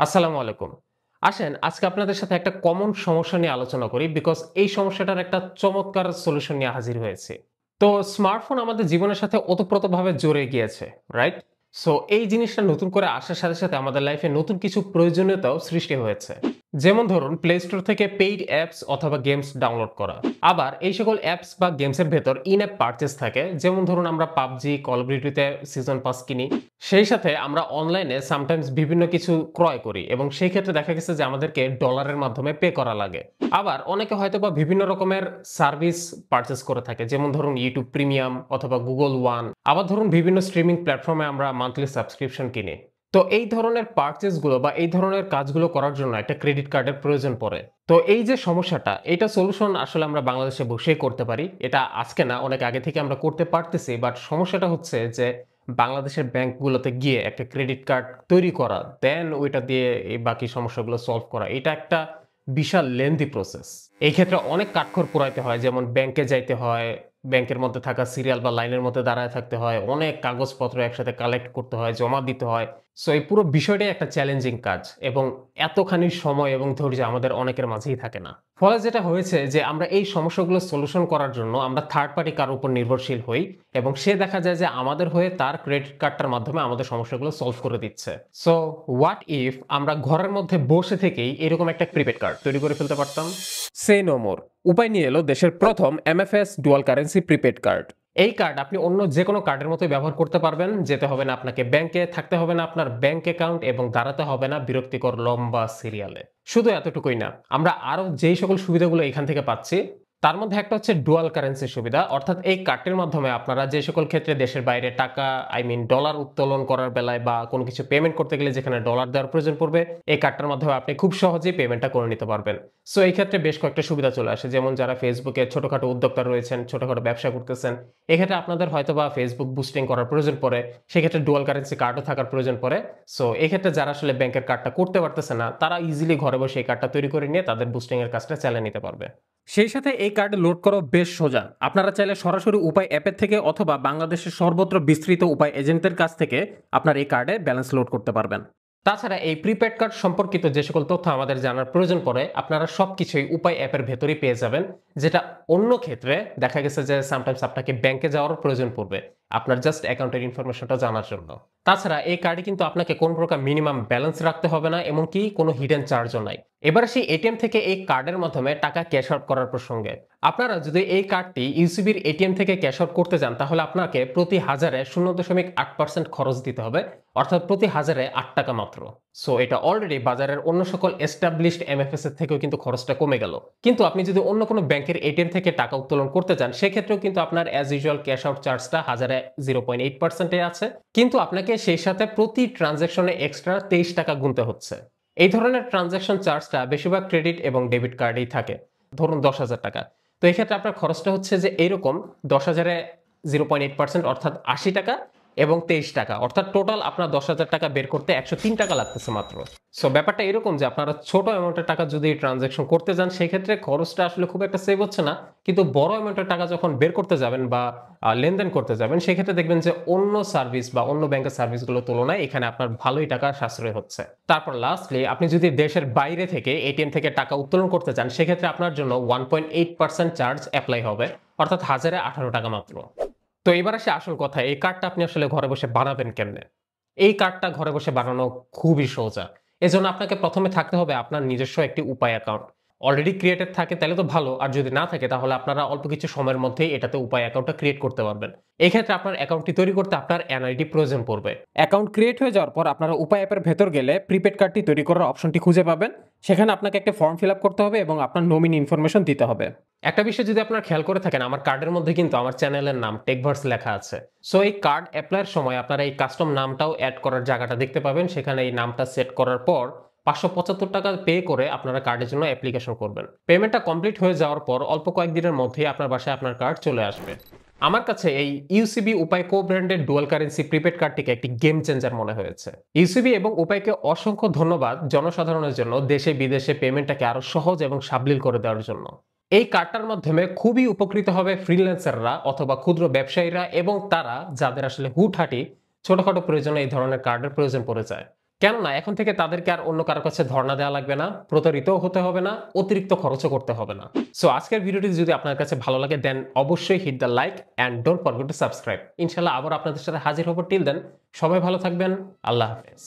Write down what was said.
আসসালামু আলাইকুম। আসেন আজকে আপনাদের সাথে একটা কমন সমস্যা নিয়ে আলোচনা করি বিকজ এই সমস্যাটার একটা চমৎকার সলিউশন নিয়ে হাজির হয়েছি। তো স্মার্টফোন আমাদের জীবনের সাথে ওতপ্রোতভাবে জড়ে গিয়েছে, রাইট? সো এই জিনিসটা নতুন করে আসার সাথে সাথে আমাদের লাইফে নতুন কিছু প্রয়োজনীয়তাও সৃষ্টি হয়েছে। যেমন ধরুন প্লে স্টোর থেকে পেইড অ্যাপস অথবা গেমস ডাউনলোড করা। আবার এই সকল অ্যাপস বা গেমসের ভেতর ইন অ্যাপ পারচেজ থাকে, যেমন ধরুন আমরা পাবজি কল অফ ডিউটিতে সিজন পাস কিনি। সেই সাথে আমরা অনলাইনে সামটাইমস বিভিন্ন কিছু ক্রয় করি এবং সেই ক্ষেত্রে দেখা গেছে যে আমাদেরকে ডলারের মাধ্যমে পে করা লাগে। আবার অনেকে হয়তো বা বিভিন্ন রকমের সার্ভিস পারচেজ করে থাকে, যেমন ধরুন ইউটিউব প্রিমিয়াম অথবা গুগল ওয়ান। আবার ধরুন বিভিন্ন স্ট্রিমিং প্ল্যাটফর্মে আমরা মান্থলি সাবস্ক্রিপশন কিনি। তো এই ধরনের পারচেজ গুলো বা এই ধরনের কাজগুলো করার জন্য একটা ক্রেডিট কার্ডের প্রয়োজন পড়ে। তো এই যে সমস্যাটা, এটা সলিউশন আসলে আমরা বাংলাদেশে বসেই করতে পারি। এটা আজকে না, অনেক আগে থেকে আমরা করতে পারতেছি, বাট সমস্যাটা হচ্ছে যে বাংলাদেশের ব্যাংকগুলোতে গিয়ে একটা ক্রেডিট কার্ড তৈরি করা, দেন ওইটা দিয়ে এই বাকি সমস্যাগুলো সলভ করা, এটা একটা বিশাল লেন্দি প্রসেস। এই ক্ষেত্রে অনেক কাঠখড় পোড়াইতে হয়, যেমন ব্যাংকে যাইতে হয়, ব্যাংকের মধ্যে থাকা সিরিয়াল বা লাইনের মধ্যে দাঁড়ায় থাকতে হয়, অনেক কাগজপত্র একসাথে কালেক্ট করতে হয়, জমা দিতে হয়। সো এই পুরো বিষয়টাই একটা চ্যালেঞ্জিং কাজ এবং এতখানি সময় এবং ধৈর্য আমাদের অনেকের মাঝেই থাকে না। ফলে যেটা হয়েছে যে আমরা এই সমস্যাগুলো সলিউশন করার জন্য আমরা থার্ড পার্টি কারোর উপর নির্ভরশীল হই এবং সে দেখা যায় যে আমাদের হয়ে তার ক্রেডিট কার্ডটার মাধ্যমে আমাদের সমস্যাগুলো সলভ করে দিচ্ছে। সো হোয়াট ইফ আমরা ঘরের মধ্যে বসে থেকেই এরকম একটা প্রিপেড কার্ড তৈরি করে ফেলতে পারতাম? Say no more. উপায় নিয়ে এলো দেশের প্রথম MFS dual currency prepaid card. এই কার্ড আপনি অন্য যে কোনো কার্ডের মতোই ব্যবহার করতে পারবেন। যেতে হবে না আপনাকে ব্যাংকে, থাকতে হবে না আপনার ব্যাংক অ্যাকাউন্ট এবং দাঁড়াতে হবে না বিরক্তিকর লম্বা সিরিয়ালে। শুধু এতটুকুই না, আমরা আরো যেই সকল সুবিধাগুলো এখান থেকে পাচ্ছি তার মধ্যে একটা হচ্ছে ডুয়াল কারেন্সির সুবিধা। অর্থাৎ এই কার্ডটির মাধ্যমে আপনারা যে সকল ক্ষেত্রে দেশের বাইরে টাকা, ডলার উত্তোলন করার বেলায় বা কোনো কিছু পেমেন্ট করতে গেলে যেখানে ডলার দেওয়ার প্রয়োজন পড়বে, এই কার্ডটার মাধ্যমে আপনি খুব সহজেই পেমেন্টটা করে নিতে পারবেন। সো এই ক্ষেত্রে বেশ কয়েকটা সুবিধা চলে আসে, যেমন যারা ফেসবুকে ছোটখাটো উদ্যোক্তা রয়েছেন, ছোটখাটো ব্যবসা করতেছেন, এক্ষেত্রে আপনাদের হয়তোবা ফেসবুক বুস্টিং করার প্রয়োজন পড়ে, সেক্ষেত্রে ডুয়াল কারেন্সি কার্ডও থাকার প্রয়োজন পড়ে। সো এক্ষেত্রে যারা আসলে ব্যাংকের কার্ডটা করতে পারতেছে না, তারা ইজিলি ঘরে বসে এই কার্ডটা তৈরি করে নিয়ে তাদের বুস্টিং এর কাজটা চালিয়ে নিতে পারবে। সেই সাথে এই কার্ড লোড করা বেশ সোজা। আপনারা চাইলে সরাসরি উপায় অ্যাপের থেকে অথবা বাংলাদেশের সর্বত্র বিস্তৃত উপায় এজেন্টদের কাছ থেকে আপনার এই কার্ডে ব্যালেন্স লোড করতে পারবেন। তাছাড়া এই প্রিপেড কার্ড সম্পর্কিত যে সকল তথ্য আমাদের জানার প্রয়োজন পড়ে, আপনারা সবকিছুই উপায় অ্যাপের ভেতরেই পেয়ে যাবেন। যেটা অন্য ক্ষেত্রে দেখা গেছে যে সামটাইমস আপনাকে ব্যাংকে যাওয়ার প্রয়োজন পড়বে আপনার জাস্ট অ্যাকাউন্টের ইনফরমেশনটা জানার জন্য। তাছাড়া এই কার্ডে কিন্তু আপনাকে কোন প্রকার মিনিমাম ব্যালেন্স রাখতে হবে না, এমনকি কোনো হিডেন চার্জও নাই। এবার সেই এটিএম থেকে এই কার্ডের মাধ্যমে টাকা ক্যাশ আউট করার প্রসঙ্গে, আপনারা যদি এই কার্ডটি ইউসিবির এটিএম থেকে ক্যাশ আউট করতে যান, তাহলে আপনাকে প্রতি হাজারে 0.8% খরচ দিতে হবে, অর্থাৎ প্রতি হাজারে 8 টাকা মাত্র। সো এটা অলরেডি বাজারের অন্য সকল এস্টাবলিশড এমএফএস এর থেকেও কিন্তু খরচটা কমে গেল। কিন্তু আপনি যদি অন্য কোনো ব্যাংকের এটিএম থেকে টাকা উত্তোলন করতে যান, সেক্ষেত্রেও কিন্তু আপনার অ্যাজ ইউজুয়াল ক্যাশ আউট চার্জটা হাজারে 0.8% আছে, কিন্তু আপনাকে সেই সাথে প্রতি ট্রানজ্যাকশনে এক্সট্রা 23 টাকা গুনতে হচ্ছে। এই ধরনের ট্রানজ্যাকশন চার্জটা বেশিরভাগ ক্রেডিট এবং ডেবিট কার্ডেই থাকে। ধরুন 10,000 টাকা, তো এই ক্ষেত্রে আপনার খরচটা হচ্ছে যে এইরকম 10,000-এ 0.8% অর্থাৎ 80 টাকা এবং 23 টাকা, অর্থাৎ টোটাল আপনার 10,000 টাকা বের করতে 103 টাকা লাগতেছে মাত্র। সো ব্যাপারটা এরকম যে আপনারা ছোট অ্যামাউন্টের টাকা যদি ট্রানজ্যাকশন করতে যান, সেক্ষেত্রে খরচটা আসলে খুব একটা সেভ হচ্ছে না। কিন্তু বড় অ্যামাউন্টের টাকা যখন বের করতে যাবেন বা লেনদেন করতে যাবেন, সেক্ষেত্রে দেখবেন যে অন্য সার্ভিস বা অন্য ব্যাংকের সার্ভিসগুলোর তুলনায় এখানে আপনার ভালোই টাকা সাশ্রয় হচ্ছে। তারপর লাস্টলি আপনি যদি দেশের বাইরে থেকে এটিএম থেকে টাকা উত্তোলন করতে চান, সেক্ষেত্রে আপনার জন্য 1.8% চার্জ অ্যাপ্লাই হবে, অর্থাৎ হাজারে 18 টাকা মাত্র। তো এবার আসে আসল কথা, এই কার্ডটা আপনি আসলে ঘরে বসে বানাবেন কেমনে? এই কার্ডটা ঘরে বসে বানানো খুবই সোজা। এজন্য আপনাকে প্রথমে থাকতে হবে আপনার নিজস্ব একটি উপায় অ্যাকাউন্ট। অলরেডি ক্রিয়েটেড থাকে তাহলে তো ভালো, আর যদি না থাকে তাহলে আপনারা অল্প কিছু সময়ের মধ্যেই এটাতে উপায় অ্যাকাউন্টটা ক্রিয়েট করতে পারবেন। এই ক্ষেত্রে আপনার অ্যাকাউন্টটি তৈরি করতে আপনার এনআইডি প্রয়োজন পড়বে। অ্যাকাউন্ট ক্রিয়েট হয়ে যাওয়ার পর আপনারা উপায় অ্যাপের ভেতর গেলে প্রিপেড কার্ডটি তৈরি করার অপশনটি খুঁজে পাবেন। সেখানে আপনাকে একটা ফর্ম ফিল আপ করতে হবে এবং আপনার নমিনি ইনফরমেশন দিতে হবে। একটা বিষয় যদি আপনারা খেয়াল করে থাকেন, আমার কার্ডের মধ্যে কিন্তু আমার চ্যানেলের নাম টেকভার্স লেখা আছে। সো এই কার্ড অ্যাপ্লাইয়ের সময় আপনারা এই কাস্টম নামটাও অ্যাড করার জায়গাটা দেখতে পাবেন। সেখানে এই নামটা সেট করার পর 575 টাকা পে করে আপনারা কার্ডের জন্য অ্যাপ্লিকেশন করবেন। পেমেন্টটা কমপ্লিট হয়ে যাওয়ার পর অল্প কয়েকদিনের মধ্যেই আপনার বাসায় আপনার কার্ড চলে আসবে। আমার কাছে এই ইউসিবি উপায় কো ব্র্যান্ডের ডুয়াল কারেন্সি প্রিপেড কার্ডটিকে একটি গেম চেঞ্জার মনে হয়েছে। ইউসিবি এবং উপায়কে অসংখ্য ধন্যবাদ জনসাধারণের জন্য দেশে বিদেশে পেমেন্টটাকে আরো সহজ এবং সাবলীল করে দেওয়ার জন্য। এই কার্ডটার মাধ্যমে খুবই উপকৃত হবে ফ্রিল্যান্সাররা অথবা ক্ষুদ্র ব্যবসায়ীরা এবং তারা যাদের আসলে হুটহাঁটি ছোটখাটো প্রয়োজনে এই ধরনের কার্ডের প্রয়োজন পড়ে যায়। কেননা এখন থেকে তাদেরকে আর অন্য কারো কাছে ধর্ণা দেওয়া লাগবে না, প্রতারিতও হতে হবে না, অতিরিক্ত খরচও করতে হবে না। সো আজকের ভিডিওটি যদি আপনার কাছে ভালো লাগে দেন অবশ্যই hit the like and don't forget to subscribe. ইনশাআল্লাহ আবার আপনাদের সাথে হাজির হব। টিল দেন সবাই ভালো থাকবেন। আল্লাহ হাফেজ।